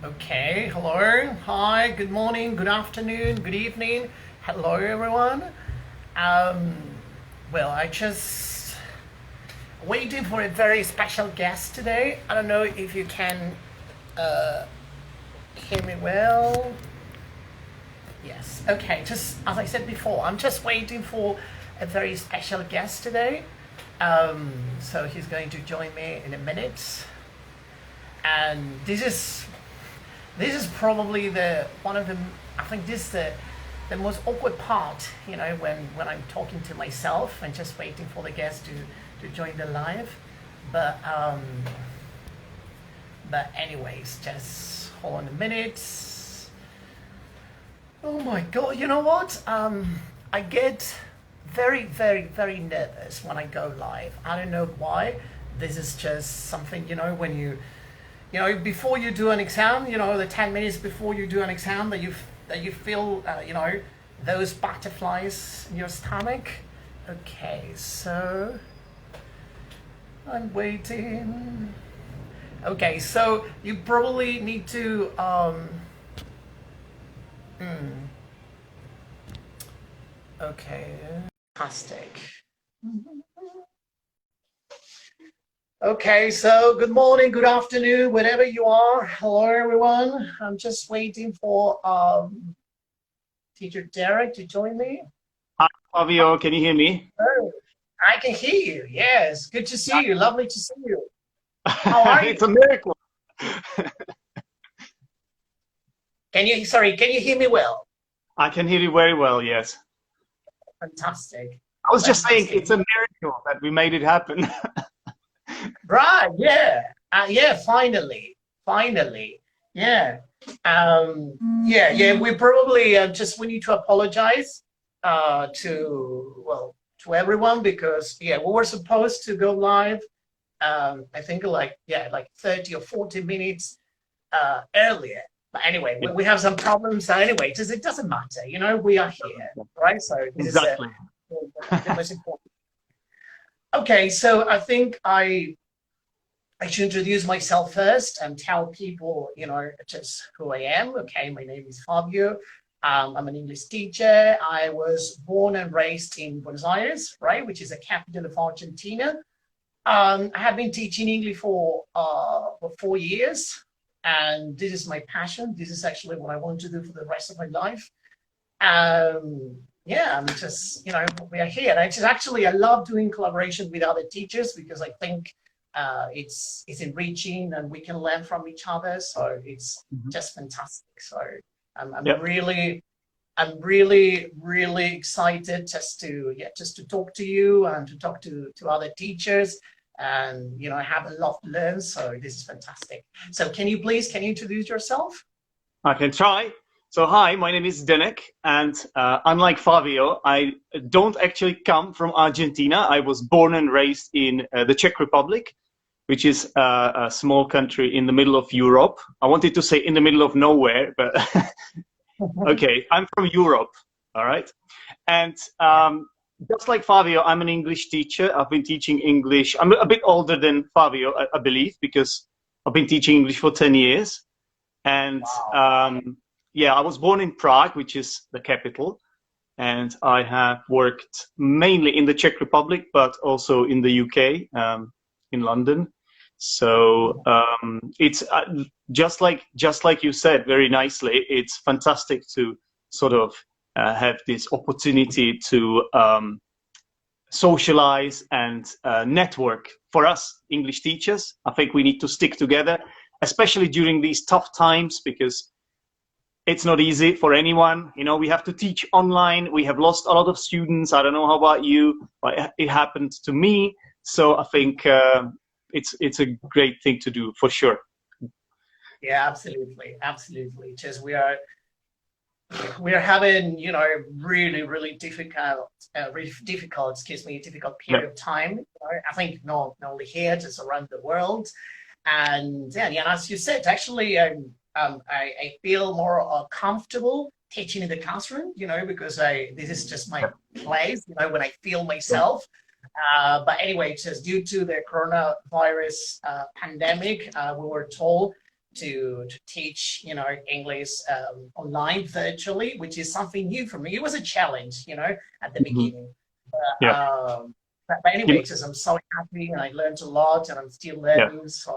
Okay, hello, hi, good morning, good afternoon, good evening. Hello, everyone. Um, I just waiting for a very special guest today. I don't know if you can uh, hear me well. Yes. Okay. Just as I said before, I'm just waiting for a very special guest today. So he's going to join me in a minute, and this is probably the one of the I think this is the most awkward part, when I'm talking to myself and just waiting for the guest to join the live. But anyways, just hold on a minute. Oh my god, you know what? I get very, very, very nervous when I go live. I don't know why. This is just something, when before you do an exam, the 10 minutes before you do an exam that you feel, those butterflies in your stomach. Okay, so I'm waiting. Okay, so you probably need to, okay, fantastic. Okay, so good morning, good afternoon, wherever you are. Hello, everyone. I'm just waiting for Teacher Derek to join me. Hi, Favio, can you hear me? Oh, I can hear you. Yes, good to see you. Lovely to see you. How are you? It's a miracle. Can you hear me well? I can hear you very well, yes. Fantastic. I was just saying Fantastic. it's a miracle that we made it happen. Right, yeah. Yeah, finally. Finally. Yeah. Yeah, we probably we need to apologize to everyone because yeah, we were supposed to go live I think like 30 or 40 minutes earlier. But anyway, we have some problems. Anyway, it doesn't matter. We are here, right? So this is Exactly. the most important. Okay, so I think I should introduce myself first and tell people, just who I am. Okay, my name is Fabio. I'm an English teacher. I was born and raised in Buenos Aires, right, which is the capital of Argentina. I have been teaching English for 4 years, and this is my passion. This is actually what I want to do for the rest of my life. Yeah, I'm just, we are here. And I love doing collaboration with other teachers because I think it's enriching and we can learn from each other. So it's Mhm. just fantastic. So I'm Yep. really excited just to talk to you and to talk to other teachers. And I have a lot to learn. So this is fantastic. So can you introduce yourself? I can try. So, hi, my name is Zdenek, and unlike Favio, I don't actually come from Argentina. I was born and raised in the Czech Republic, which is a small country in the middle of Europe. I wanted to say in the middle of nowhere, but okay, I'm from Europe, all right? And just like Fabio, I'm an English teacher. I've been teaching English. I'm a bit older than Fabio, I believe, because I've been teaching English for 10 years. And Wow. yeah, I was born in Prague, which is the capital. And I have worked mainly in the Czech Republic, but also in the UK, in London. So it's just like you said very nicely. It's fantastic to sort of have this opportunity to socialize and network. For us English teachers, I think we need to stick together, especially during these tough times, because it's not easy for anyone. We have to teach online. We have lost a lot of students. I don't know how about you, but it happened to me. So I think it's a great thing to do for sure. Yeah, absolutely. Just we are having really difficult, excuse me, difficult Yeah. period of time. I think not only here, just around the world. And yeah, as you said, actually, I feel more comfortable teaching in the classroom, because this is just my place, when I feel myself. But anyway, just due to the coronavirus pandemic, we were told to teach, English online virtually, which is something new for me. It was a challenge, at the Mhm. beginning. Yeah. But You anyway, know, just I'm so happy and I learned a lot and I'm still yeah. learning. So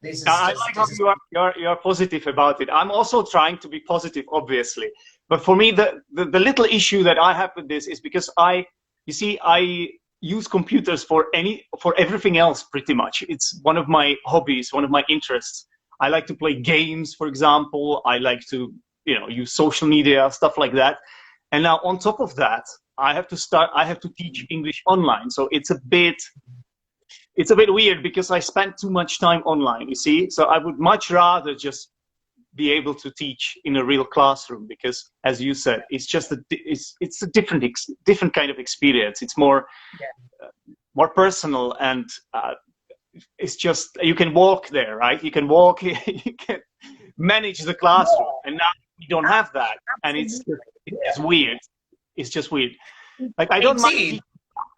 this is I just like how this is you're positive about it. I'm also trying to be positive, obviously. But for me, the little issue that I have with this is because you see, I use computers for everything else pretty much. It's one of my hobbies, one of my interests. I like to play games, for example. I like to, use social media, stuff like that. And now on top of that, I have to teach English online. So it's a bit weird because I spend too much time online, you see. So I would much rather just be able to teach in a real classroom because, as you said, it's just it's a different kind of experience. It's more personal, and it's just you can walk there, right? You can walk, you can manage the classroom, yeah, and now we don't have that, and absolutely. it's Yeah, just weird. It's just weird. Like I don't mind indeed. teaching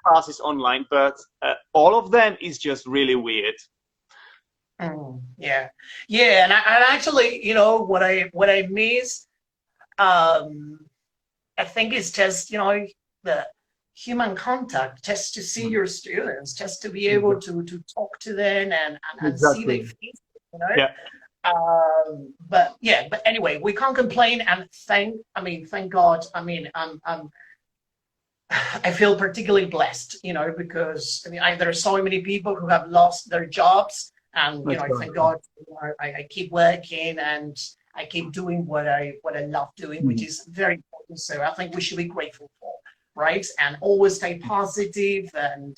classes online, but all of them is just really weird. Yeah, yeah, and actually, what I miss, um, I think it's just the human contact, just to see Mm. your students, just to be able Exactly. to talk to them and see their Exactly. faces, Yeah. But yeah, but anyway, we can't complain and thank God. I feel particularly blessed, because there are so many people who have lost their jobs, and That's right. thank God, I keep working and I keep doing what I love doing, which Mm. is very important. So I think we should be grateful for, right, and always stay positive and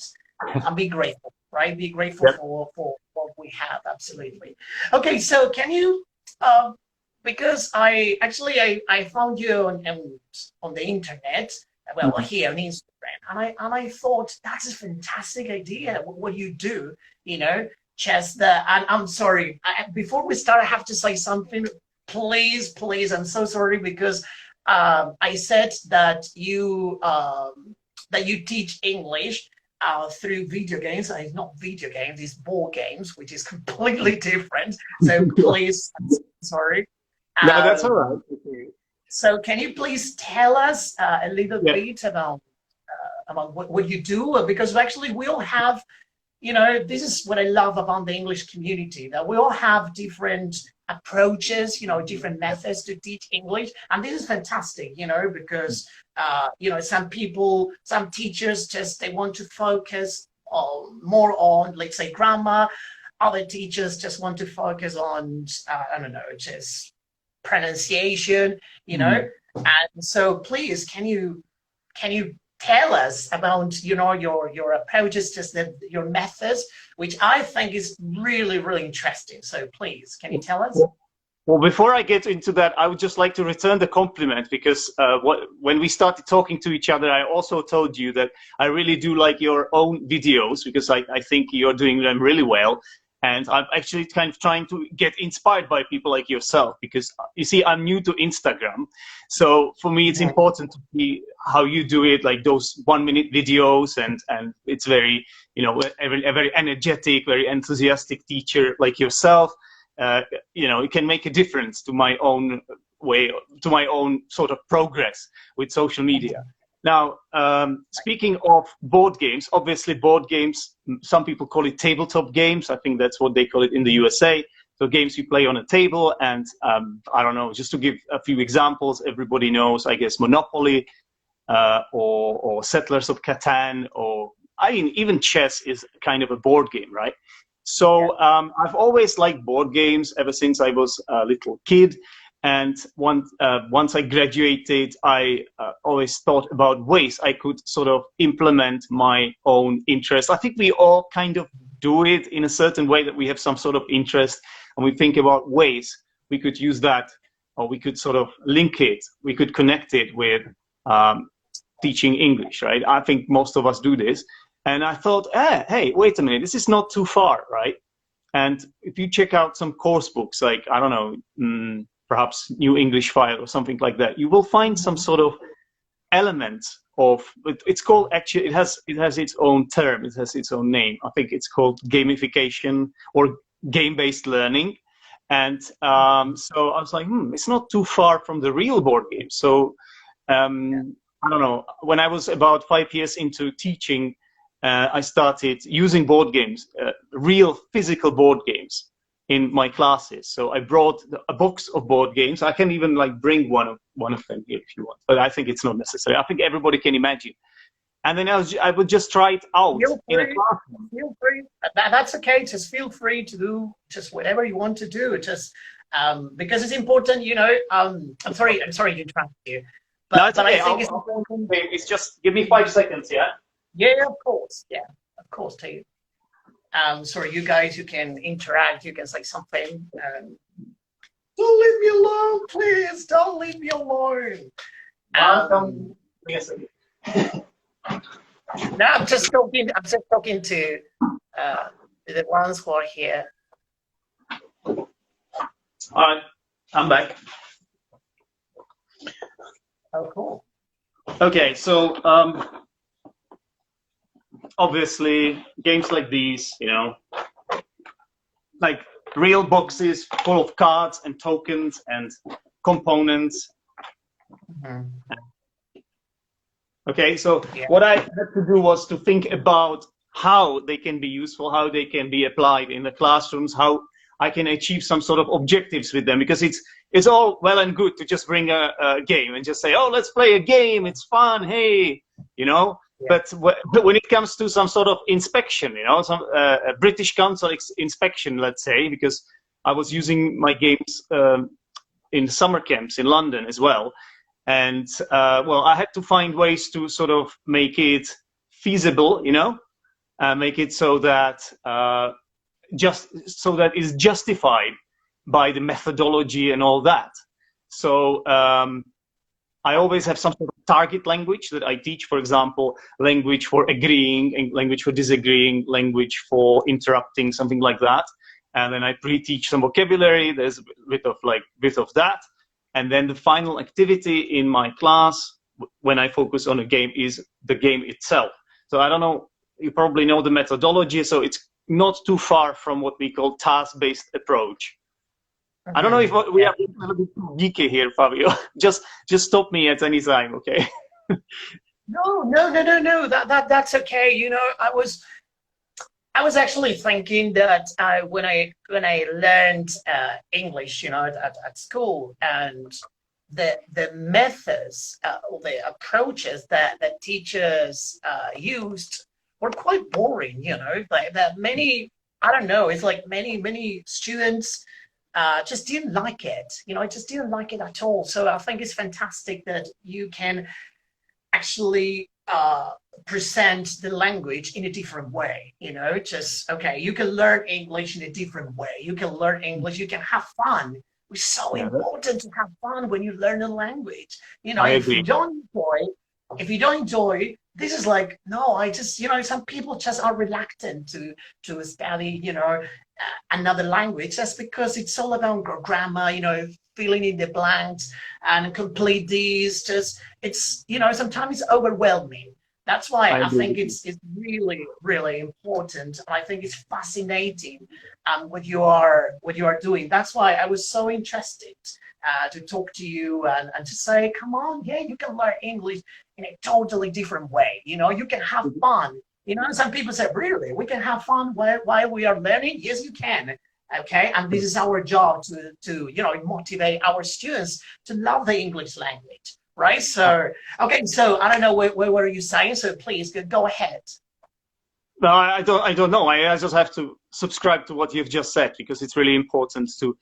be grateful, right? Be grateful Yep. for what we have. Absolutely. Okay, so can you? Um, because I found you on the internet, well, Mhm. here on Instagram, and I thought that's a fantastic idea. What you do, just and I'm sorry. Before we start, I have to say something. Please, please, I'm so sorry because I said that you teach English through video games. And it's not video games; it's board games, which is completely different. So please, I'm so sorry. No, that's all right. Um, Okay. so can you please tell us a little Yeah. bit about what you do? Because actually we all have, this is what I love about the English community, that we all have different approaches, different methods to teach English. And this is fantastic, because, some teachers just, they want to focus more on, let's say, grammar. Other teachers just want to focus on, I don't know, just pronunciation, Mhm. and so please, can you tell us about your approaches, just your methods, which I think is really, really interesting. So please, can you tell us? Well, before I get into that, I would just like to return the compliment because when we started talking to each other, I also told you that I really do like your own videos because I think you're doing them really well. And I'm actually kind of trying to get inspired by people like yourself because you see, I'm new to Instagram. So for me, it's Mhm. important to see how you do it, like those 1 minute videos. And it's very, a very energetic, very enthusiastic teacher like yourself. It can make a difference to my own way, to my own sort of progress with social media. Now, speaking of board games, obviously board games, some people call it tabletop games. I think that's what they call it in the USA. So games you play on a table, and I don't know, just to give a few examples, everybody knows, I guess, Monopoly, or Settlers of Catan, or I mean, even chess is kind of a board game, right? Yeah. So I've always liked board games ever since I was a little kid. And once I graduated, I always thought about ways I could sort of implement my own interest. I think we all kind of do it in a certain way, that we have some sort of interest and we think about ways we could use that, or we could sort of link it, we could connect it with um, teaching English, right? I think most of us do this. And I thought, hey, wait a minute, this is not too far, right? And if you check out some course books, like, I don't know, perhaps New English File or something like that, you will find some sort of element of, it's called, actually, it has its own term, it has its own name. I think it's called gamification or game-based learning. And so I was like, it's not too far from the real board game. So I don't know, when I was about 5 years into teaching, I started using board games, real physical board games in my classes. So I brought a box of board games. I can even like bring one of them here if you want, but I think it's not necessary. I think everybody can imagine. And then I would just try it out in a classroom. Feel free. That's okay. Just feel free to do just whatever you want to do. Just because it's important, you know. I'm sorry to interrupt you, but, No, it's okay. I think it's important. It's just give me 5 seconds, yeah. Yeah, of course. Yeah, of course, too. Sorry, you guys, you can interact. You can say something. Don't leave me alone, please. Don't leave me alone. Yes. No, I'm just talking. I'm just talking to the ones who are here. All right, I'm back. Oh, cool. Okay, so obviously games like these, you know, like real boxes full of cards and tokens and components. Mm-hmm. Okay, so what I had to do was to think about how they can be useful, how they can be applied in the classrooms, how I can achieve some sort of objectives with them, because it's all well and good to just bring a game and just say, oh, let's play a game, it's fun, hey, you know. Yeah. But when it comes to some sort of inspection, you know, some a British Council inspection, let's say, because I was using my games in summer camps in London as well. And well, I had to find ways to sort of make it feasible, you know, make it so that it's justified by the methodology and all that. So I always have some sort of target language that I teach. For example, language for agreeing, language for disagreeing, language for interrupting, something like that. And then I pre-teach some vocabulary. There's a bit of that. And then the final activity in my class, when I focus on a game, is the game itself. So I don't know, you probably know the methodology, so it's not too far from what we call task-based approach. I don't know if we are a little bit too geeky here, Fabio. Just stop me at any time, okay? No. That's okay. You know, I was actually thinking that when I learned English, you know, at school, and the methods or the approaches that teachers used were quite boring. You know, like that many, I don't know, it's like many students just didn't like it. You know, I just didn't like it at all. So I think it's fantastic that you can actually present the language in a different way. You know, just okay, you can learn English in a different way. You can learn English, you can have fun. It's so important to have fun when you learn a language. You know, if you don't enjoy, this is like, no, I just, you know, some people just are reluctant to study, you know, another language just because it's all about grammar, you know, filling in the blanks and complete these. Just, it's, you know, sometimes it's overwhelming. That's why I think it's really, really important. I think it's fascinating what you are doing. That's why I was so interested to talk to you and to say, come on, yeah, you can learn English in a totally different way. You know, you can have fun. You know, some people say, really, we can have fun while we are learning? Yes, you can. Okay, and this is our job to you know, motivate our students to love the English language. Right. So, okay. So I don't know what were you saying. So please go ahead. No, I don't know. I just have to subscribe to what you've just said, because it's really important to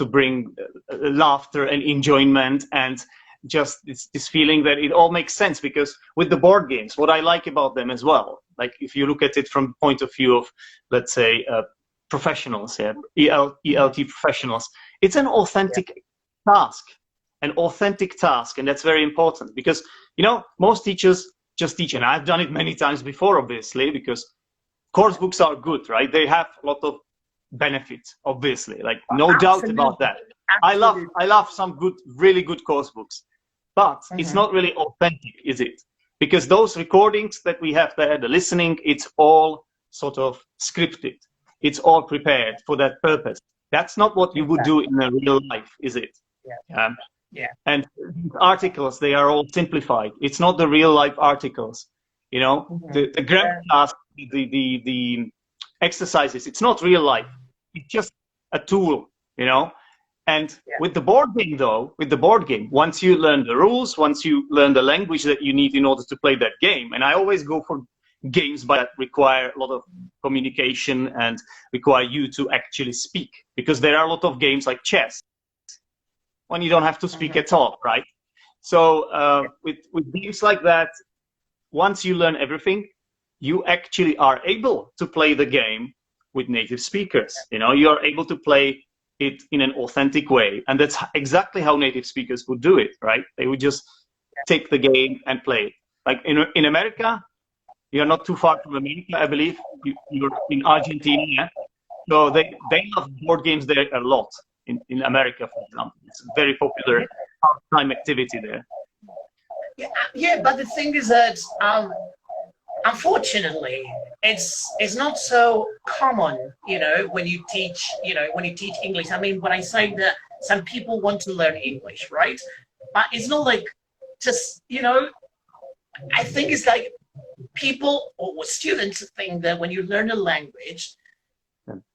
bring laughter and enjoyment and just this feeling that it all makes sense. Because with the board games, what I like about them as well, like if you look at it from the point of view of, let's say, professionals, ELT professionals, it's an authentic task. An authentic task, and that's very important, because, you know, most teachers just teach, and I've done it many times before, obviously, because course books are good, right? They have a lot of benefits, obviously, like no doubt about that. Absolutely. I love some really good course books, but it's not really authentic, is it? Because those recordings that we have there, the listening, it's all sort of scripted. It's all prepared for that purpose. That's not what you would do in a real life, is it? Yeah. Um, Yeah. and these articles, they are all simplified. It's not the real life articles. You know, the grammar class, the exercises, it's not real life. It's just a tool, you know. And with the board game, though, with the board game, once you learn the rules, once you learn the language that you need in order to play that game, and I always go for games that require a lot of communication and require you to actually speak, because there are a lot of games like chess when you don't have to speak at all, right? So with games like that, once you learn everything, you actually are able to play the game with native speakers. You know, you are able to play it in an authentic way, and that's exactly how native speakers would do it, right? They would just take the game and play it. Like in America, you're not too far from America, I believe. You're in Argentina, so they love board games there a lot. In America, for example, it's a very popular part-time activity there. Yeah, but the thing is that unfortunately, it's not so common, you know, when you teach English. I mean, when I say that some people want to learn English, right? But it's not like just, you know, I think it's like people or students think that when you learn a language,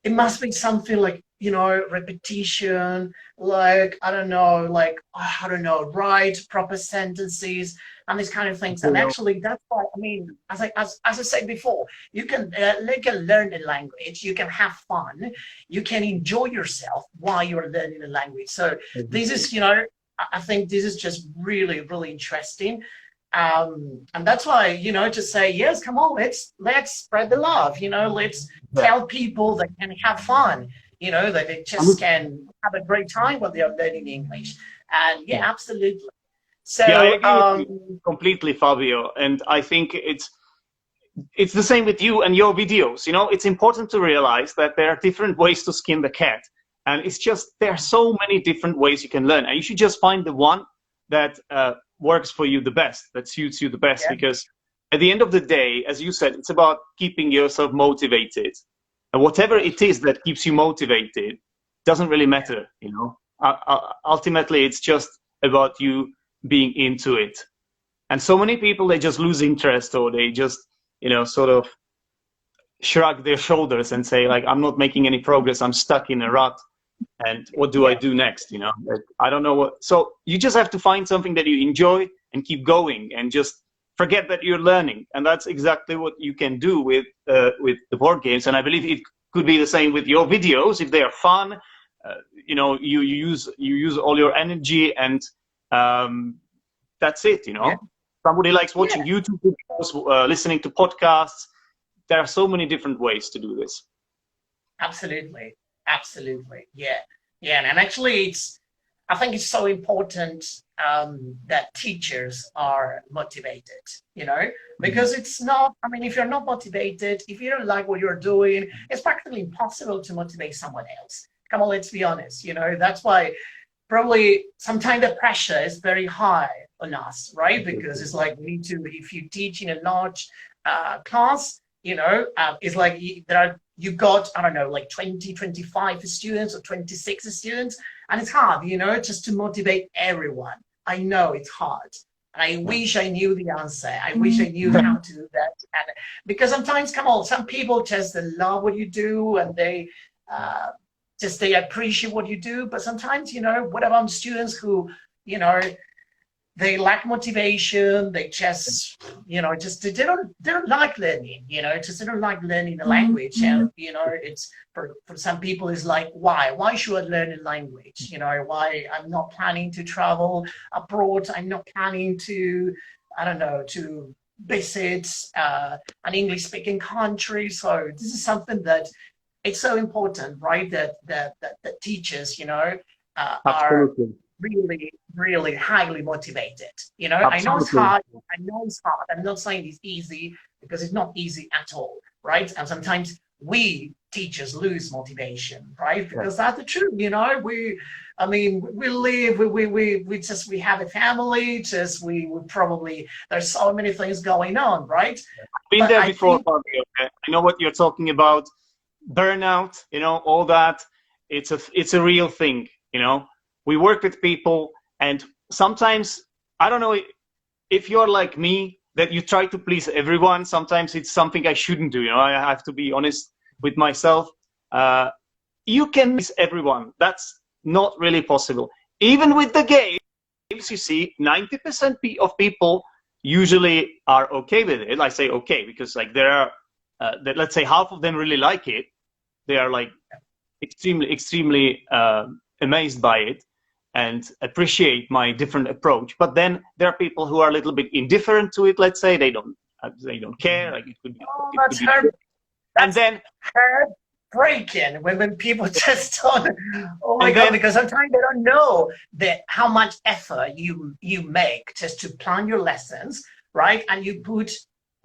it must be something like, you know, repetition, like, I don't know, write proper sentences and these kind of things. And actually, that's why, I mean, as I said before, you can learn the language, you can have fun, you can enjoy yourself while you're learning the language. So this is, you know, I think this is just really, really interesting. And that's why, you know, to say, yes, come on, let's spread the love, you know, let's tell people that can have fun, you know, that they just can have a great time when they're learning English. And yeah, absolutely. So yeah, I agree with you completely, Fabio. And I think it's the same with you and your videos. You know, it's important to realize that there are different ways to skin the cat. And it's just, there are so many different ways you can learn. And you should just find the one that works for you the best, that suits you the best. Because at the end of the day, as you said, it's about keeping yourself motivated. And whatever it is that keeps you motivated doesn't really matter, you know. Ultimately, it's just about you being into it. And so many people, they just lose interest, or they just, you know, sort of shrug their shoulders and say, like, I'm not making any progress, I'm stuck in a rut. And what do I do next? You know, like, I don't know what. So you just have to find something that you enjoy and keep going, and just forget that you're learning. And that's exactly what you can do with the board games. And I believe it could be the same with your videos. If they are fun, you know, you use all your energy, and that's it. You know, somebody likes watching YouTube videos, listening to podcasts. There are so many different ways to do this. Absolutely. Absolutely. Yeah. And actually, I think it's so important that teachers are motivated, you know, because it's not, I mean, if you're not motivated, if you don't like what you're doing, it's practically impossible to motivate someone else. Come on, let's be honest, you know, that's why probably sometimes the pressure is very high on us, right? Because it's like we need to, if you teach in a large class, you know, it's like you got, I don't know, like 20, 25 students or 26 students, and it's hard, you know, just to motivate everyone. I know it's hard. And I wish I knew the answer. I wish I knew how to do that. And because sometimes, come on, some people just love what you do, and they appreciate what you do. But sometimes, you know, what about students who, you know, they lack motivation, they just, you know, just they don't like learning, you know, just they don't like learning the language. And, you know, it's for some people it's like, why should I learn a language? You know, why? I'm not planning to travel abroad, I'm not planning to, I don't know, to visit an English speaking country. So this is something that it's so important, right? That teachers, you know, are really, really highly motivated. You know, Absolutely. I know it's hard. I'm not saying it's easy, because it's not easy at all, right? And sometimes we teachers lose motivation, right? Because that's the truth. You know, we live, we have a family, we probably, there's so many things going on, right? I've been there before, Fabio. I know what you're talking about. Burnout, you know, all that. it's a real thing, you know. We work with people, and sometimes, I don't know if you're like me, that you try to please everyone. Sometimes it's something I shouldn't do, you know. I have to be honest with myself. You can please everyone. That's not really possible. Even with the games, you see 90% of people usually are okay with it. I say okay because like there are, let's say half of them really like it. They are like extremely amazed by it and appreciate my different approach. But then there are people who are a little bit indifferent to it. Let's say they don't care. Like it could be. Oh, It that's could be her. and then Heartbreaking when people just don't. Oh my And God! then- Because sometimes they don't know that how much effort you make just to plan your lessons, right? And you put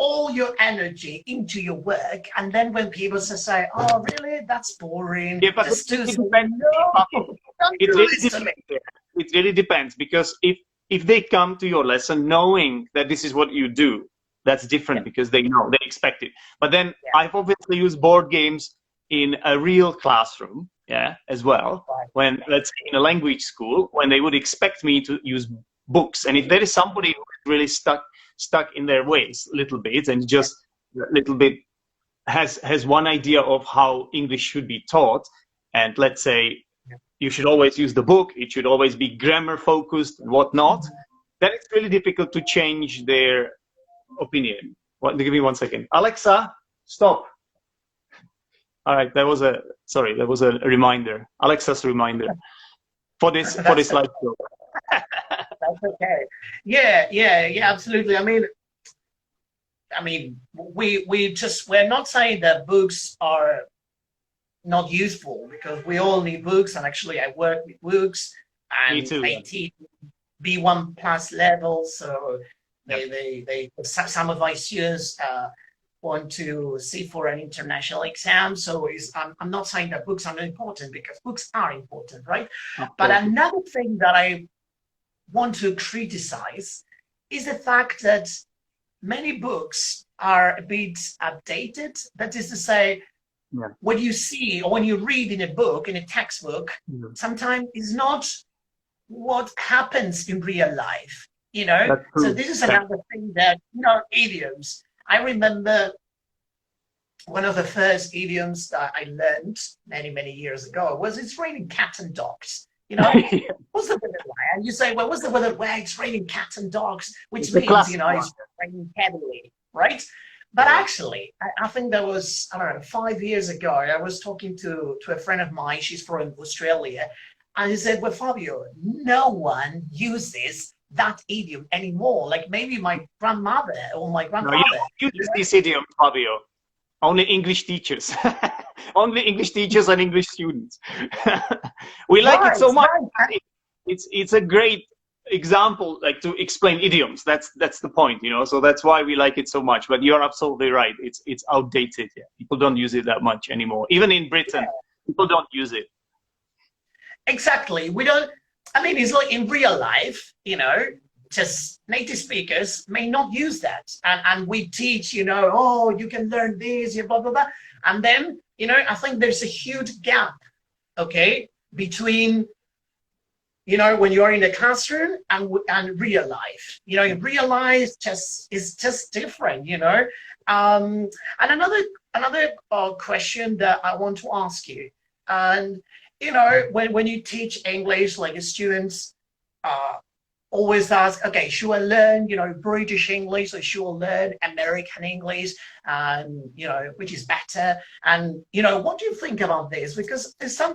all your energy into your work, and then when people just say, "Oh, really? That's boring." Yeah, but Just do it something. depends. No, don't It do really this to me. depends. It really depends, because if they come to your lesson knowing that this is what you do, that's different, because they know, they expect it. But then I've obviously used board games in a real classroom, as well. Right. When, let's say, in a language school, when they would expect me to use books, and if there is somebody who is really stuck in their ways a little bit, and just a little bit has one idea of how English should be taught, and let's say you should always use the book, it should always be grammar focused and whatnot, then it's really difficult to change their opinion. Give me 1 second. Alexa, stop. All right, that was a reminder. Alexa's reminder for this live show. That's okay. Yeah, absolutely. I mean, we're not saying that books are not useful, because we all need books, and actually I work with books, and Me too. I teach B1 plus level, so some of my students want to sit for an international exam. So I'm not saying that books are not important, because books are important, right? But another thing that I want to criticize is the fact that many books are a bit outdated. That is to say, what you see or when you read in a book, in a textbook, sometimes is not what happens in real life, you know? So this is another thing that, idioms. I remember one of the first idioms that I learned many, many years ago was, "It's raining cats and dogs." You know, what's the weather like? And you say, "Well, what's the weather where it's raining cats and dogs?" Which means, it's raining heavily, right? But actually, I think that was, I don't know, 5 years ago, I was talking to a friend of mine, she's from Australia, and he said, "Well, Fabio, no one uses that idiom anymore. Like maybe my grandmother or my grandfather." No, you use this idiom, Fabio. Only English teachers. Only English teachers and English students. We like it so much. It's a great example, like, to explain idioms. That's the point, so that's why we like it so much. But you're absolutely right, it's outdated. People don't use it that much anymore. Even in Britain, people don't use it. Exactly. We don't. I mean, it's like in real life, just native speakers may not use that, and we teach, oh, you can learn this, blah blah blah, and then I think there's a huge gap, between when you are in the classroom and real life. In real life, is just different. And another question that I want to ask you, and when you teach English, like students always ask, okay, should I learn British English, or should I learn American English, and which is better? And what do you think about this? Because there's some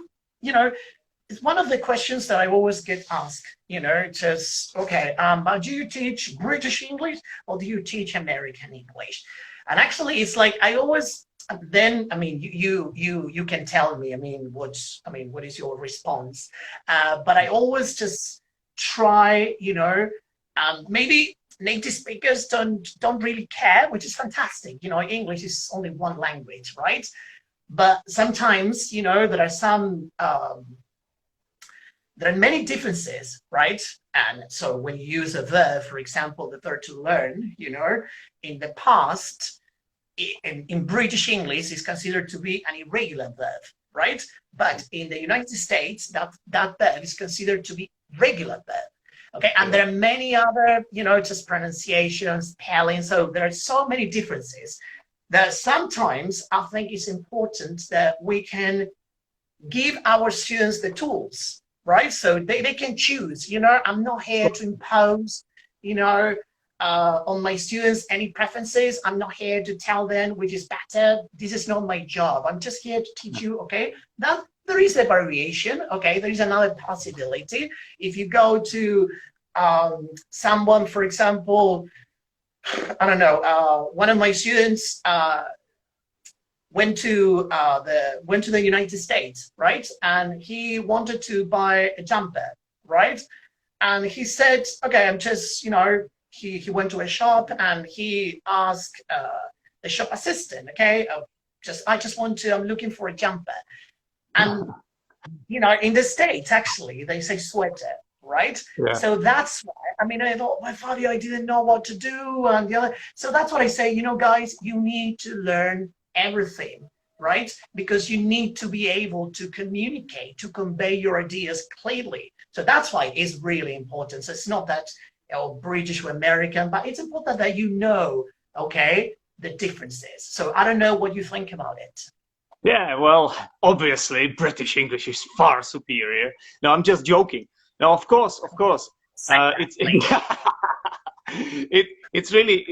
it's one of the questions that I always get asked, just, okay, but do you teach British English or do you teach American English? And actually, it's like, I always, then, I mean, you can tell me, what is your response? But I always just try, maybe native speakers don't really care, which is fantastic. English is only one language, right? But sometimes, there are some, there are many differences, right? And so when you use a verb, for example, the verb to learn, in the past, in British English, is considered to be an irregular verb, right? But in the United States, that verb is considered to be regular verb. Okay, and there are many other, just pronunciations, spelling. So there are so many differences that sometimes I think it's important that we can give our students the tools, right? So they can choose, I'm not here to impose, on my students any preferences. I'm not here to tell them which is better. This is not my job. I'm just here to teach you, okay? Now, there is a variation, okay? There is another possibility. If you go to someone, for example, I don't know, one of my students went to the United States, right? And he wanted to buy a jumper, right? And he said, okay, I'm just, he went to a shop and he asked the shop assistant, okay, I'm looking for a jumper. And, in the States, actually, they say sweater, right? Yeah. So that's why, I thought, well, Fabio, I didn't know what to do. And the other, so that's what I say, guys, you need to learn everything, right? Because you need to be able to communicate, to convey your ideas clearly. So that's why it's really important. So it's not that British or American, but it's important that okay, the differences. So I don't know what you think about it. Yeah, well, obviously British English is far superior. No, I'm just joking. No, of course. It's really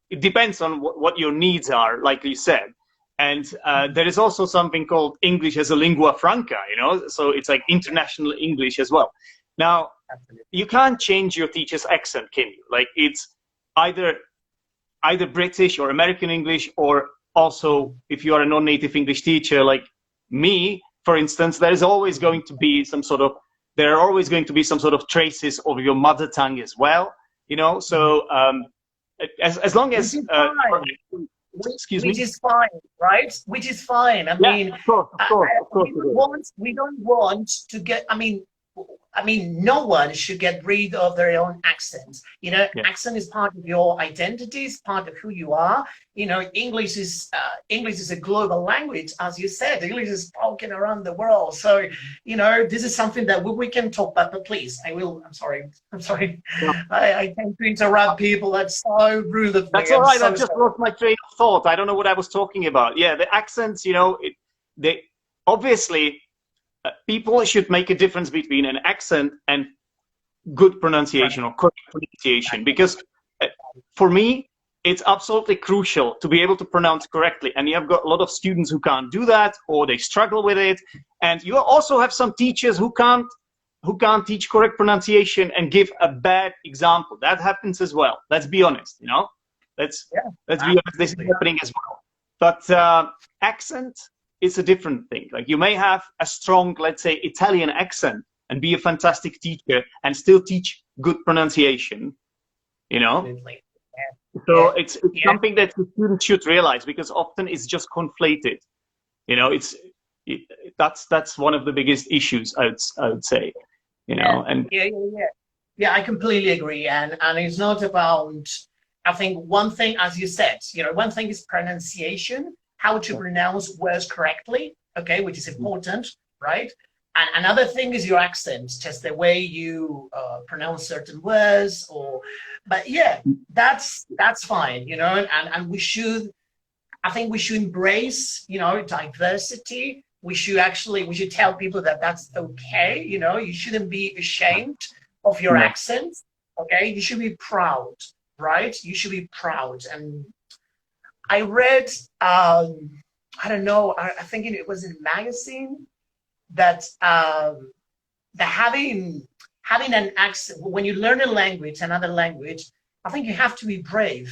it depends on what your needs are, like you said. And there is also something called English as a lingua franca, so it's like international English as well. Now, you can't change your teacher's accent, can you? Like, it's either British or American English, or also if you are a non-native English teacher like me, for instance, there are always going to be some sort of traces of your mother tongue as well, so as long as excuse me, which is fine, right? Which is fine. Of course. We don't want to get. No one should get rid of their own accents. Accent is part of your identity, it's part of who you are. English is a global language, as you said. English is spoken around the world. So, this is something that we can talk about. But please, I'm sorry. Yeah. I tend to interrupt people. That's so rude of me. That's all right. I just lost my train of thought. I don't know what I was talking about. Yeah, the accents. They obviously. People should make a difference between an accent and good pronunciation or correct pronunciation, because for me, it's absolutely crucial to be able to pronounce correctly. And you have got a lot of students who can't do that, or they struggle with it. And you also have some teachers who can't teach correct pronunciation and give a bad example. That happens as well. Let's be honest, let's be honest, this is happening as well. But accent, it's a different thing. Like, you may have a strong, let's say, Italian accent and be a fantastic teacher and still teach good pronunciation, So it's something that the students should realize, because often it's just conflated. That's one of the biggest issues, I would say, and I completely agree. And it's not about, I think one thing, as you said, one thing is pronunciation, how to pronounce words correctly, okay, which is important, right? And another thing is your accent, just the way you pronounce certain words, but yeah, that's fine, and we should, I think we should embrace, diversity. We should tell people that that's okay, you shouldn't be ashamed of your accent, okay? You should be proud, right? You should be proud. And I read, I don't know, I think it was in a magazine that having an accent, when you learn another language, I think you have to be brave.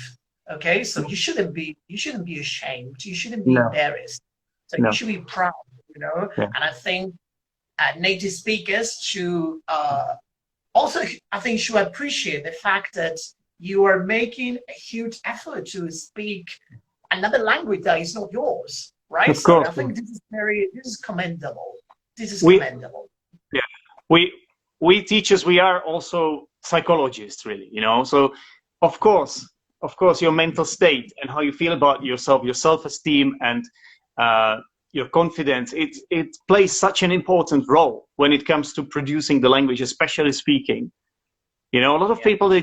Okay, so you shouldn't be ashamed. You shouldn't be embarrassed. So you should be proud. Yeah. And I think native speakers should also, I think, should appreciate the fact that you are making a huge effort to speak another language that is not yours, right? Of course. So I think this is commendable. This is commendable. Yeah, we teachers, we are also psychologists, really, So of course, your mental state and how you feel about yourself, your self-esteem, and your confidence. It plays such an important role when it comes to producing the language, especially speaking. You know, a lot of people, they're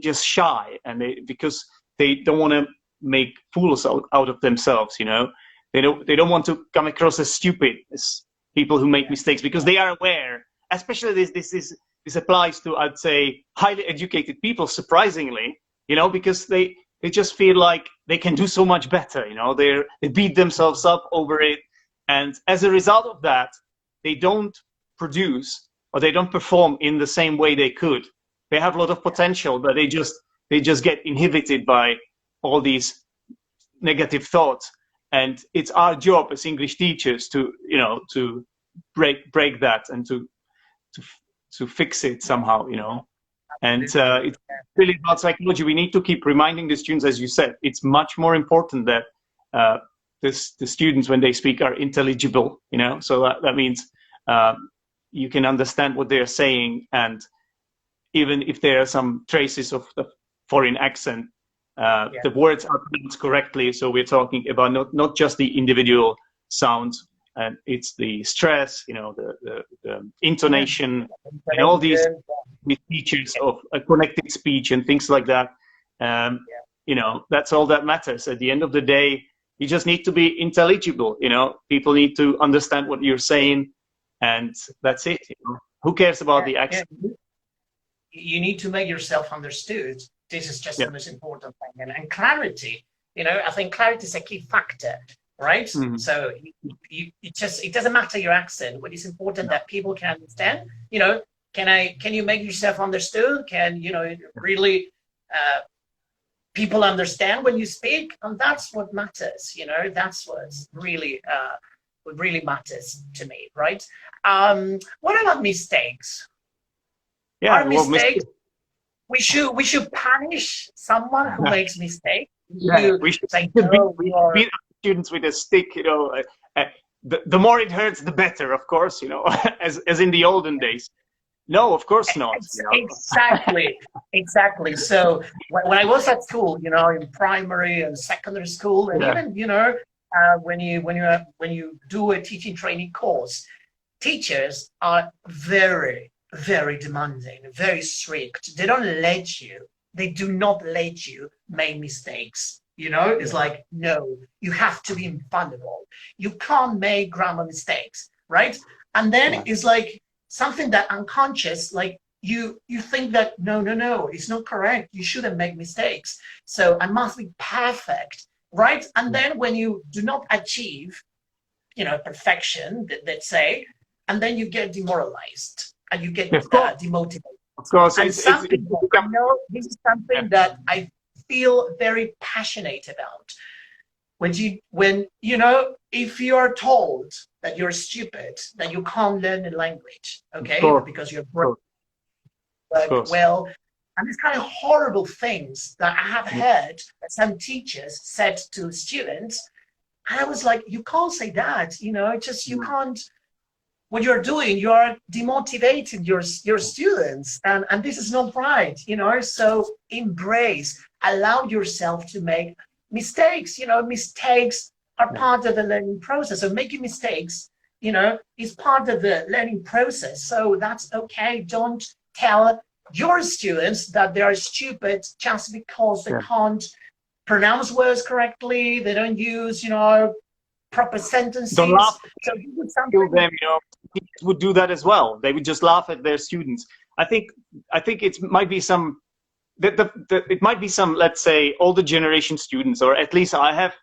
just shy, and because they don't want to make fools out of themselves. You know, they don't want to come across as stupid, as people who make mistakes, because they are aware. Especially this applies to, I'd say, highly educated people. Surprisingly, you know, because they just feel like they can do so much better. You know, they beat themselves up over it, and as a result of that, they don't produce, or they don't perform in the same way they could. They have a lot of potential, but they just get inhibited by all these negative thoughts. And it's our job as English teachers to, you know, to break that and to fix it somehow, you know. And it's really about psychology. We need to keep reminding the students, as you said, it's much more important that the students, when they speak, are intelligible, you know. So that means you can understand what they're saying, and even if there are some traces of the foreign accent, the words are pronounced correctly. So we're talking about not just the individual sounds, and it's the stress, you know, the intonation, and all these features of a connected speech and things like that. You know, that's all that matters. At the end of the day, you just need to be intelligible. You know, people need to understand what you're saying, and that's it. You know? Who cares about the accent? You need to make yourself understood. This is just the most important thing. And clarity, you know, I think clarity is a key factor, right? So it doesn't matter your accent, but it's important that people can understand. You know, can you make yourself understood? Can, you know, really people understand when you speak? And that's what matters, you know, that's what really matters to me, right? What about mistakes? Yeah, Our mistakes, we should punish someone who makes mistakes. We should beat students with a stick, you know. The more it hurts, the better, of course, you know, as in the olden days. No, of course not. You know? Exactly. So when I was at school, you know, in primary and secondary school, and even, you know, when you do a teaching training course, teachers are very, very demanding, very strict. They do not let you make mistakes. You know, it's like, no, you have to be infallible. You can't make grammar mistakes, right? And then it's like something that unconscious, like you think that, no, it's not correct. You shouldn't make mistakes. So I must be perfect, right? And then when you do not achieve, you know, perfection, let's say, and then you get demoralized. And you get demotivated. Of course, and I know this is something that I feel very passionate about. When you know, if you are told that you're stupid, that you can't learn a language, okay, because you're broke, well, and these kind of horrible things that I have heard that some teachers said to students, and I was like, you can't say that, you know, just you can't. What you're doing, you are demotivating your students, and this is not right, you know. So embrace, allow yourself to make mistakes. You know, mistakes are part of the learning process. So making mistakes, you know, is part of the learning process. So that's okay. Don't tell your students that they are stupid just because they can't pronounce words correctly. They don't use, you know, proper sentences. Don't laugh. So them, you know, teachers would do that as well. They would just laugh at their students. I think it might be some, it might be some, let's say, older generation students, or at least I have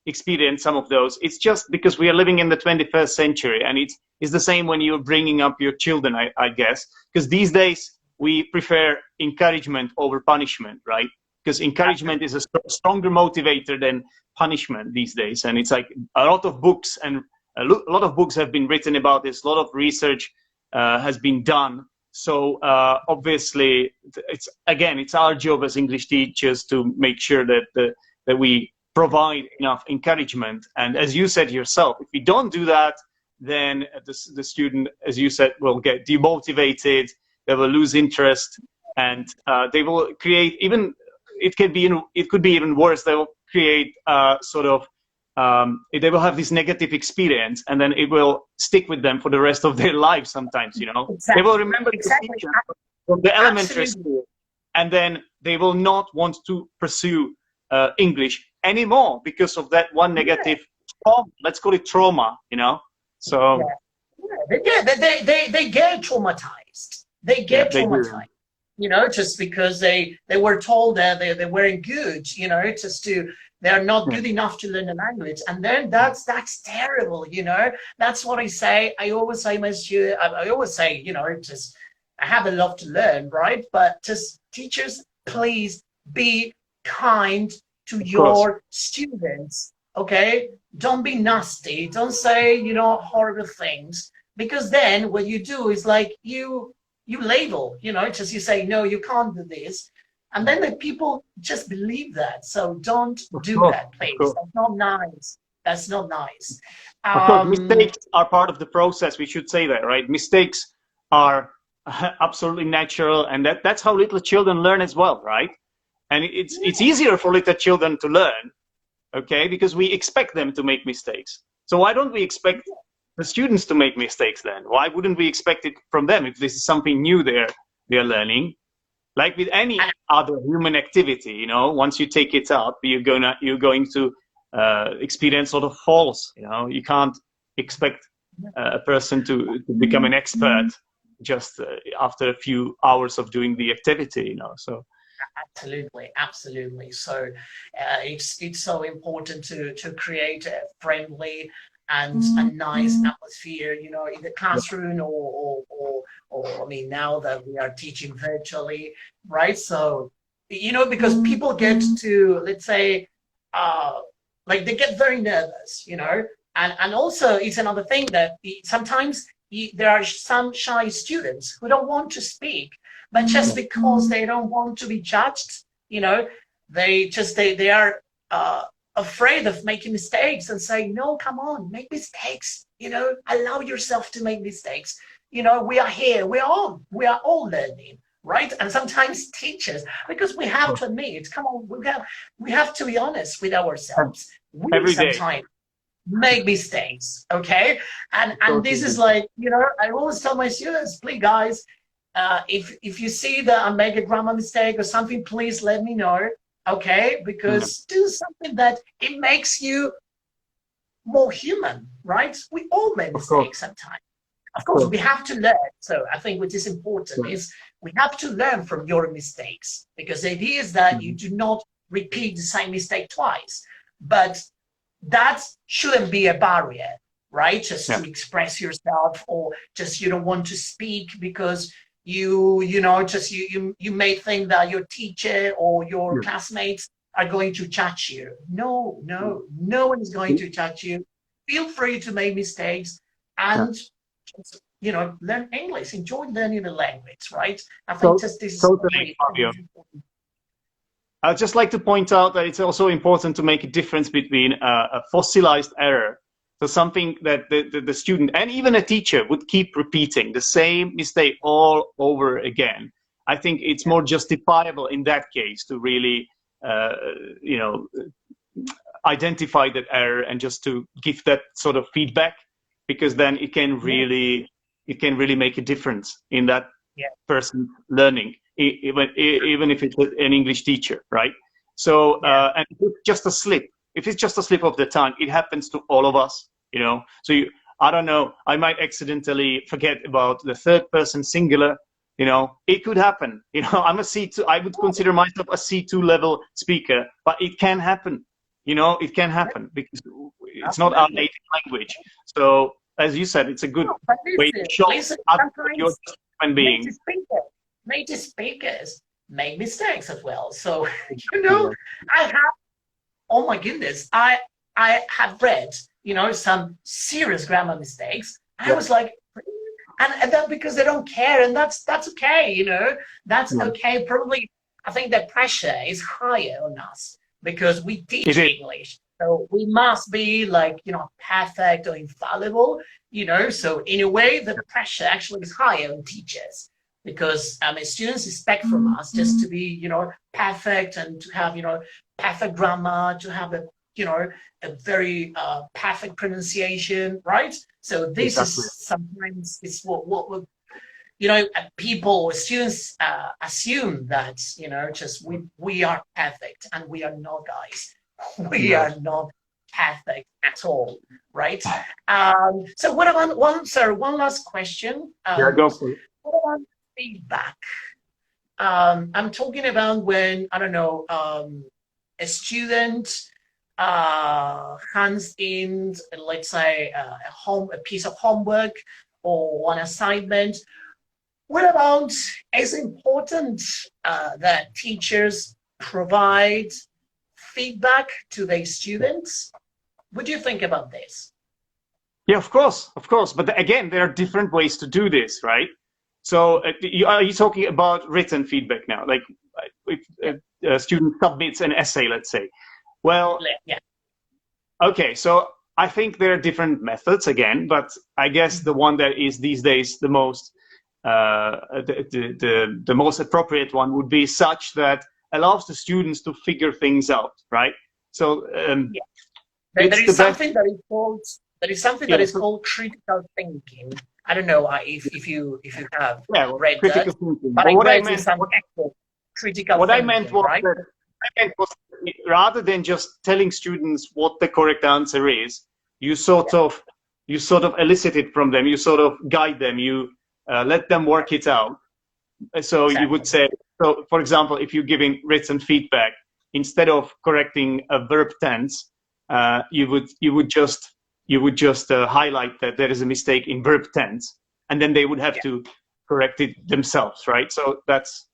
experienced some of those. It's just because we are living in the 21st century, and it's the same when you're bringing up your children, I guess, because these days we prefer encouragement over punishment, right? Because encouragement is a stronger motivator than punishment these days. And it's like a lot of books have been written about this. A lot of research has been done. So obviously, it's our job as English teachers to make sure that we provide enough encouragement. And as you said yourself, if we don't do that, then the student, as you said, will get demotivated. They will lose interest, and they will create even. It could be even worse. They will create sort of they will have this negative experience, and then it will stick with them for the rest of their life sometimes, you know. Exactly. They will remember the Exactly. teacher from the elementary Absolutely. school, and then they will not want to pursue English anymore because of that one negative trauma. Let's call it trauma, you know. So they get traumatized. They yeah, get they do. traumatized. You know, just because they were told that they weren't good. You know, just to they are not Yeah. good enough to learn the language, and then that's terrible. You know, that's what I say. I always say, Monsieur. I always say, you know, just I have a lot to learn, right? But just teachers, please be kind to Of course. your students. Okay, don't be nasty. Don't say, you know, horrible things, because then what you do is like you label, you know, just you say, no, you can't do this. And then the people just believe that. So don't Of do course. that, Of please. course. That's not nice. That's not nice. Of course, Um, mistakes are part of the process. We should say that, right? Mistakes are absolutely natural, and that's how little children learn as well, right? And it's easier for little children to learn, okay, because we expect them to make mistakes. So why don't we expect the students to make mistakes then? Why wouldn't we expect it from them if this is something new they're learning? Like with any other human activity, you know, once you take it up, you're going to experience sort of falls. You know, you can't expect a person to become an expert just after a few hours of doing the activity. You know, so Absolutely, absolutely. So it's so important to create a friendly and a nice atmosphere, you know, in the classroom or I mean, now that we are teaching virtually, right? So, you know, because people get to, let's say, uh, like they get very nervous, you know, and also it's another thing that sometimes there are some shy students who don't want to speak, but just because they don't want to be judged, you know, they are afraid of making mistakes and say, no, come on, make mistakes, you know, allow yourself to make mistakes. You know, we are here, we are all learning, right? And sometimes teachers, because we have to admit, come on, we have to be honest with ourselves. We every day. sometimes make mistakes, okay? And this is like, you know, I always tell my students, please guys, if you see that I make a grammar mistake or something, please let me know, okay? Because do something that it makes you more human, right? We all make mistakes sometimes. Of course, we have to learn. So I think what is important is we have to learn from your mistakes, because the idea is that you do not repeat the same mistake twice. But that shouldn't be a barrier, right? Just to express yourself, or just you don't want to speak because you know, just you may think that your teacher or your classmates are going to judge you. No, no one is going to judge you. Feel free to make mistakes and just, you know, learn English, enjoy learning the language, right? I think just this is Totally, Fabio. I'd just like to point out that it's also important to make a difference between a fossilized error, so something that the student and even a teacher would keep repeating the same mistake all over again. I think it's more justifiable in that case to really, you know, identify that error and just to give that sort of feedback, because then it can really make a difference in that person learning, even if it's an English teacher, right? So and if it's just a slip of the tongue, it happens to all of us, you know. So I don't know, I might accidentally forget about the third person singular, you know. It could happen, you know. I'm a C2, I would consider myself a C2 level speaker, but it can happen, you know. It can happen because it's not our native language. So as you said, it's a good way to show others that you're just a human being. Native speakers make mistakes as well. So, you know, oh my goodness, I have read, you know, some serious grammar mistakes. I was like, and that because they don't care, and that's okay, you know, that's okay. Probably, I think the pressure is higher on us because we teach English. So we must be like, you know, perfect or infallible, you know. So in a way, the pressure actually is higher on teachers, because students expect from us just to be, you know, perfect and to have, you know, perfect grammar, to have a a very perfect pronunciation, right? So this is Exactly. sometimes it's what students assume that, just we are perfect, and we are not, guys. We No. are not perfect at all, right? So what about one last question. Yeah, go for it. What about feedback? I'm talking about when, I don't know, a student hands in, let's say, a piece of homework or an assignment. What about, is it important that teachers provide feedback to their students? What do you think about this? Yeah, of course, of course. But again, there are different ways to do this, right? So are you talking about written feedback now? Like if a student submits an essay, let's say. Well, Yeah. okay, so I think there are different methods again, but I guess the one that is these days the most the most appropriate one would be such that allows the students to figure things out, right? So Yeah. it's There the is best. something that is called critical thinking. I don't know if you have Yeah, well, read that, critical thinking. but But I what I read in meant, some textbooks, critical what I meant thinking, was right? that rather than just telling students what the correct answer is, you sort of elicit it from them. You sort of guide them. You let them work it out. So you would Exactly. say, so for example, if you're giving written feedback, instead of correcting a verb tense, you would just highlight that there is a mistake in verb tense, and then they would have to correct it themselves, right? So that's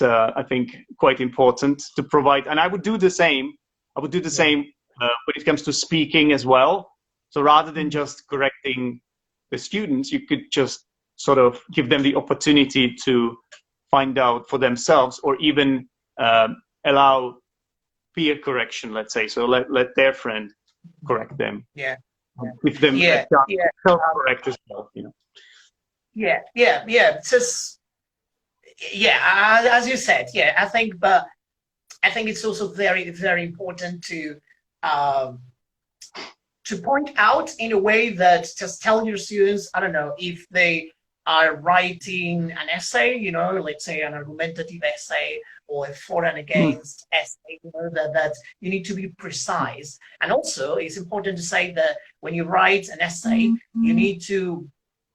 I think quite important to provide, and I would do the same. I would do the same when it comes to speaking as well. So rather than just correcting the students, you could just sort of give them the opportunity to find out for themselves, or even allow peer correction, let's say. So let their friend correct them. Yeah. Give them a Yeah. chance Yeah. to self-correct as well. Yeah. It's just, as you said, I think, but I think it's also very, very important um, to point out in a way that just tell your students, I don't know, if they are writing an essay, let's say an argumentative essay or a for and against essay, that you need to be precise. And also, it's important to say that when you write an essay, you need to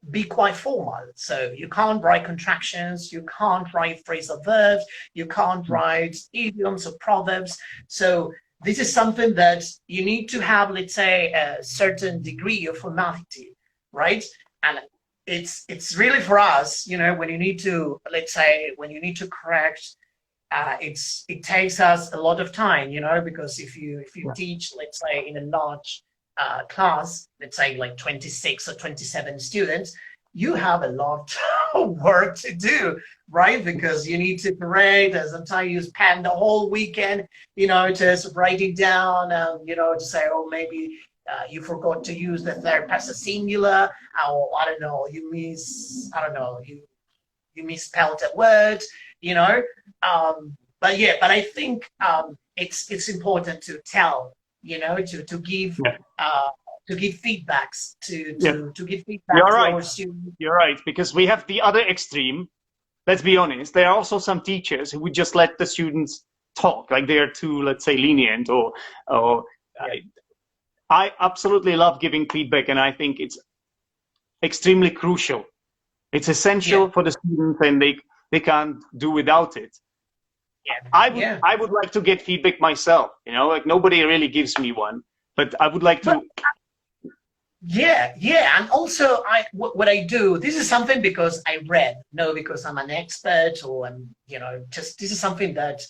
be quite formal. So you can't write contractions, you can't write phrasal verbs, you can't write idioms or proverbs. So this is something that you need to have, let's say, a certain degree of formality, right? And it's really for us, when you need to, let's say, when you need to correct, it takes us a lot of time, because if you teach, let's say, in a large class, let's say like 26 or 27 students, you have a lot of work to do, right? Because you need to correct, and sometimes you spend the whole weekend, just writing down, to say, oh, maybe you forgot to use the third person singular, or I don't know, you misspelled a word, but I think it's important to tell, to give feedbacks to give feedback You're to right. our students. You're right, because we have the other extreme. Let's be honest. There are also some teachers who would just let the students talk, like they are too, let's say, lenient, or I absolutely love giving feedback, and I think it's extremely crucial. It's essential for the students, and they can't do without it. I would like to get feedback myself, like nobody really gives me one, but I would like to. And also what I do, this is something because I read, no, because I'm an expert, or I'm, just this is something that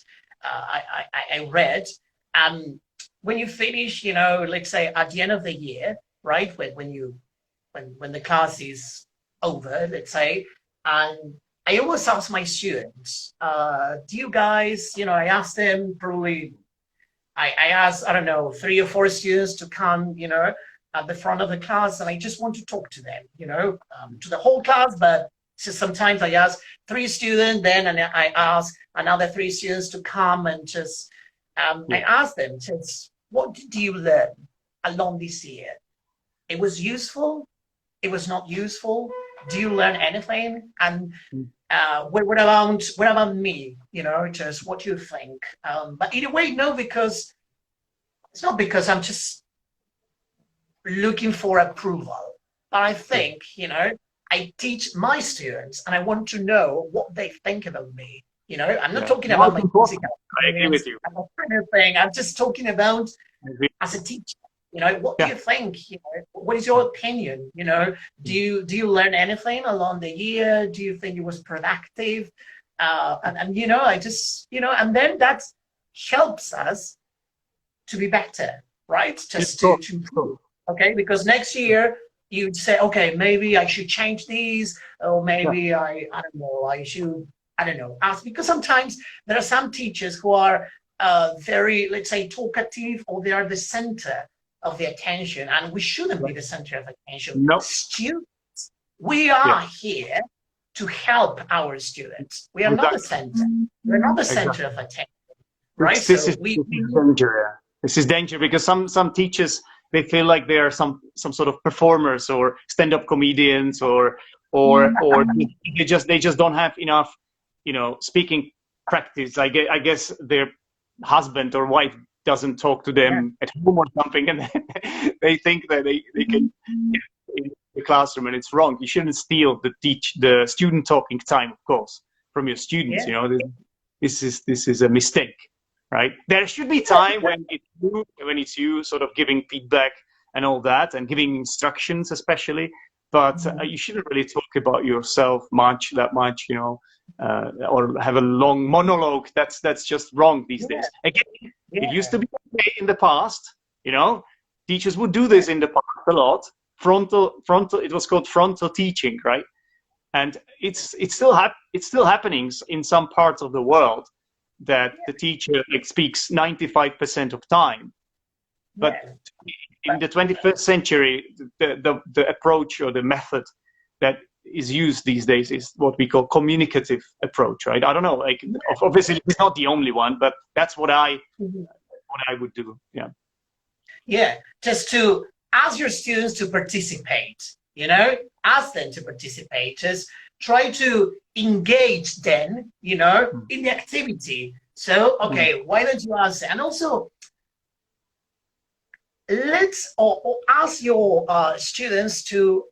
I read. And when you finish, let's say at the end of the year, right, when the class is over, let's say, and I always ask my students, do you guys, I ask them, probably I ask, I don't know, 3 or 4 students to come, at the front of the class, and I just want to talk to them, to the whole class, but just sometimes I ask 3 students, then and I ask another 3 students to come, and just I ask them, just what did you learn along this year? It was useful? It was not useful? Do you learn anything? And what about me? You know, just what you think. But in a way, no, because it's not because I'm just looking for approval. But I think, you know, I teach my students and I want to know what they think about me. You know, I'm not talking about my musical I agree with you. kind of thing. I'm just talking about as a teacher. You know, what do you think? You know, what is your opinion? You know, do you learn anything along the year? Do you think it was productive? And you know, I just, you know, and then that helps us to be better, right? Just to improve. Okay, because next year you'd say, okay, maybe I should change these, or maybe I don't know, I don't know, ask, because sometimes there are some teachers who are very, let's say, talkative, or they are the center of the attention, and we shouldn't be the center of attention. No. Students, we are here to help our students. We are not the center. We're not the center of attention, right? This is danger. This is danger because some teachers, they feel like they are some sort of performers or stand-up comedians or they just don't have enough, you know, speaking practice. I guess their husband or wife doesn't talk to them at home or something, and they think that they can in the classroom, and it's wrong. You shouldn't steal the student talking time, of course, from your students. You know, this is a mistake. Right? There should be time when it's you sort of giving feedback and all that, and giving instructions especially. But you shouldn't really talk about yourself that much, you know, or have a long monologue. That's just wrong these days. Again, it used to be okay in the past. You know, teachers would do this in the past a lot. Frontal. It was called frontal teaching, right? And it's still happening in some parts of the world, that the teacher speaks 95% of time, but in the 21st century, the approach or the method that is used these days is what we call communicative approach, right? I don't know, like obviously it's not the only one, but that's what I would do. Just to ask your students to participate, you know, ask them to participate, just try to engage them, you know, in the activity. So, okay, why don't you ask? And also, let's ask your students to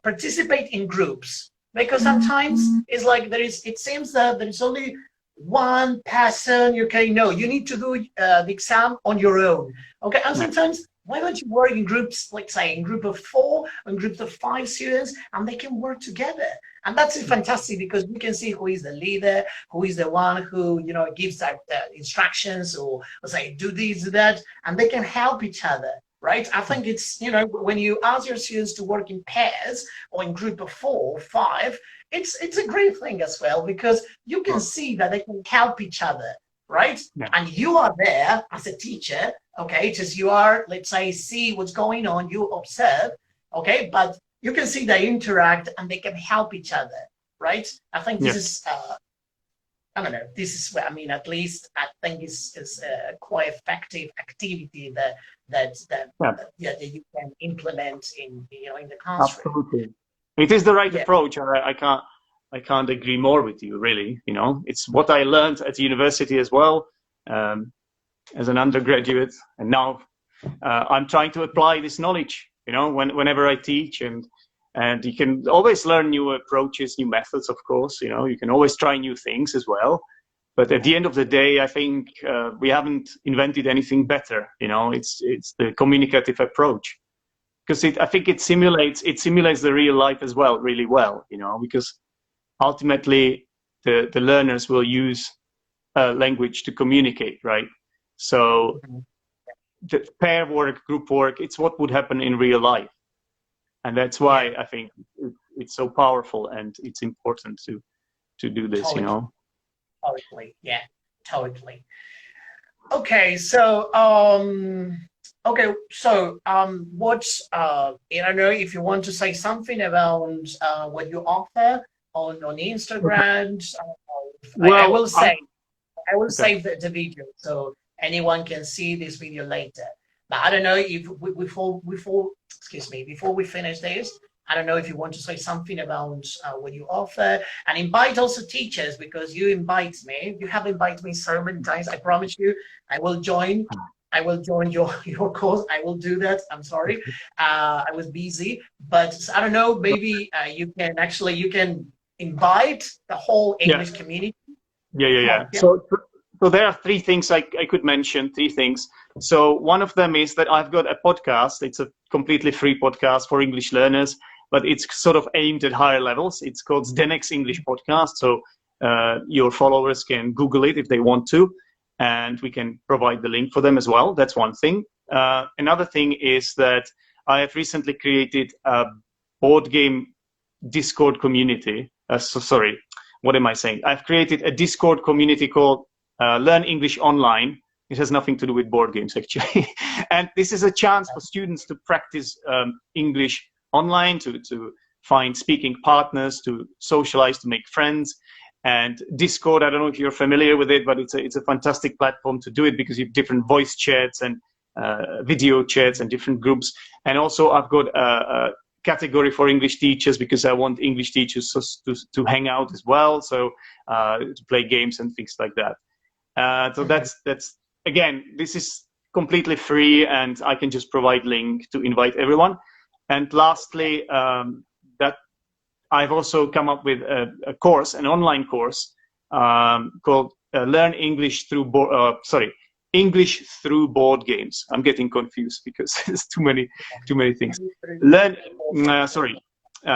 participate in groups, because sometimes it's like it seems that there is only one person. Okay, no, you need to do the exam on your own. Okay, and sometimes, why don't you work in groups, like say in group of 4, in groups of 5 students, and they can work together? And that's fantastic, because we can see who is the leader, who is the one who, you know, gives the instructions, or say do this, do that, and they can help each other, right? I think it's, you know, when you ask your students to work in pairs or in group of 4, 5, it's a great thing as well, because you can see that they can help each other, right? And you are there as a teacher, okay, just you are, let's say, see what's going on, you observe, okay, but you can see they interact and they can help each other, right? I think this is, I don't know, this is what I mean, at least I think is a quite effective activity that you can implement in, you know, in the classroom. Absolutely. It is the right approach. I can't agree more with you, really. You know, it's what I learned at the university as well, as an undergraduate, and now I'm trying to apply this knowledge, you know, whenever I teach, and you can always learn new approaches, new methods, of course. You know, you can always try new things as well. But at the end of the day, I think we haven't invented anything better. You know, it's the communicative approach, because I think it simulates the real life as well, really well. You know, because ultimately the learners will use language to communicate, right? So the pair work, group work, it's what would happen in real life. And that's why I think it's so powerful, and it's important to do this, you know? Totally, totally. Okay, so, what's, I don't know if you want to say something about what you offer on Instagram. I will save the video, so anyone can see this video later. But I don't know if before we finish this, I don't know if you want to say something about what you offer, and invite also teachers, because you invite me. You have invited me so many times. I promise you, I will join. I will join your course. I will do that. I'm sorry, I was busy, but I don't know. Maybe you can invite the whole English community. Yeah. So there are three things I could mention. Three things. So one of them is that I've got a podcast. It's a completely free podcast for English learners, but it's sort of aimed at higher levels. It's called Zdenek's English Podcast. So your followers can Google it if they want to, and we can provide the link for them as well. That's one thing. Another thing is that I have recently created a board game Discord community. Sorry, what am I saying? I've created a Discord community called Learn English Online. It has nothing to do with board games, actually. And this is a chance for students to practice English online, to find speaking partners, to socialize, to make friends. And Discord, I don't know if you're familiar with it, but it's a fantastic platform to do it, because you have different voice chats and video chats and different groups. And also I've got a category for English teachers, because I want English teachers to hang out as well, so to play games and things like that. So that's again, this is completely free, and I can just provide link to invite everyone. And lastly, that I've also come up with a course, an online course called Learn English through English through board games. I'm getting confused because there's too many things.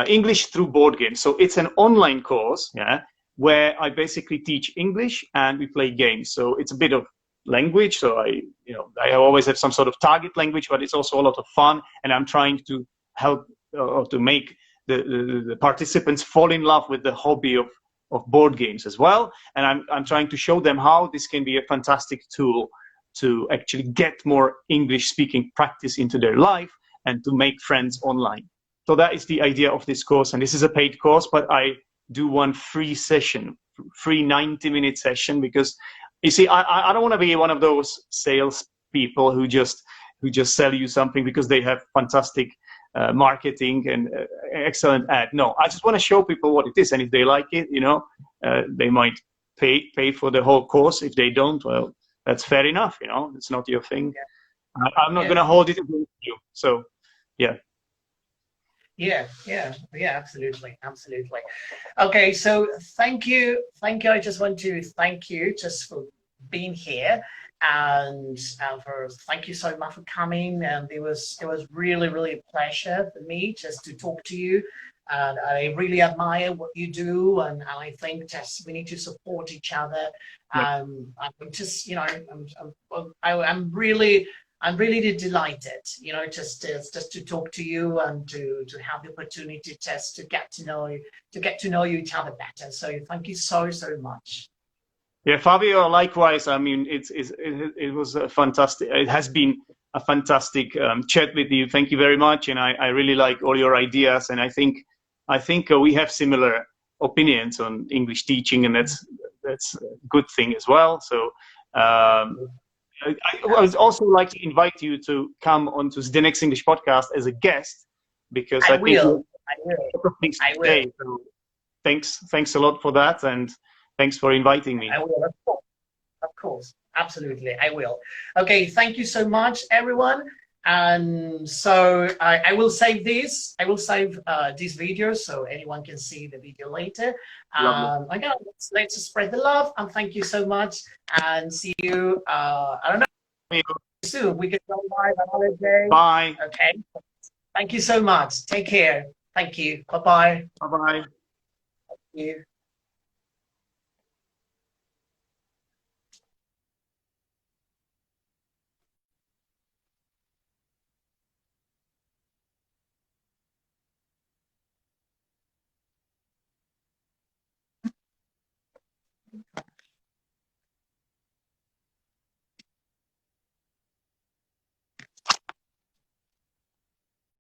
English through board games. So it's an online course, where I basically teach English and we play games. So it's a bit of language. So I always have some sort of target language, but it's also a lot of fun. And I'm trying to help or to make the participants fall in love with the hobby of board games as well. And I'm trying to show them how this can be a fantastic tool to actually get more English speaking practice into their life and to make friends online. So that is the idea of this course. And this is a paid course, but I do one free session, free 90-minute session, because you see, I don't want to be one of those sales people who just sell you something because they have fantastic marketing and excellent ad. No, I just want to show people what it is, and if they like it, they might pay for the whole course. If they don't, well, that's fair enough. It's not your thing. Yeah. I'm not going to hold it against you. So, yeah. Yeah, absolutely. Okay, so thank you. I just want to thank you just for being here, and thank you so much for coming. And it was really a pleasure for me just to talk to you. And I really admire what you do, and I think just we need to support each other. I'm just, I'm really delighted, just to talk to you and to have the opportunity just to get to know each other better. So thank you so much. Yeah, Fabio, likewise. I mean, it was a fantastic. It has been a fantastic chat with you. Thank you very much, and I really like all your ideas. And I think we have similar opinions on English teaching, and that's a good thing as well. So. I would also like to invite you to come onto Zdenek's English podcast as a guest, because I will. So thanks a lot for that, and thanks for inviting me. I will, of course, absolutely, I will. Okay, thank you so much, everyone. And so I will save this. I will save this video so anyone can see the video later. Again, let's spread the love, and thank you so much. And see you. I don't know. Soon we can go live on holiday. Bye. Okay. Thank you so much. Take care. Thank you. Bye bye. Bye bye. Thank you.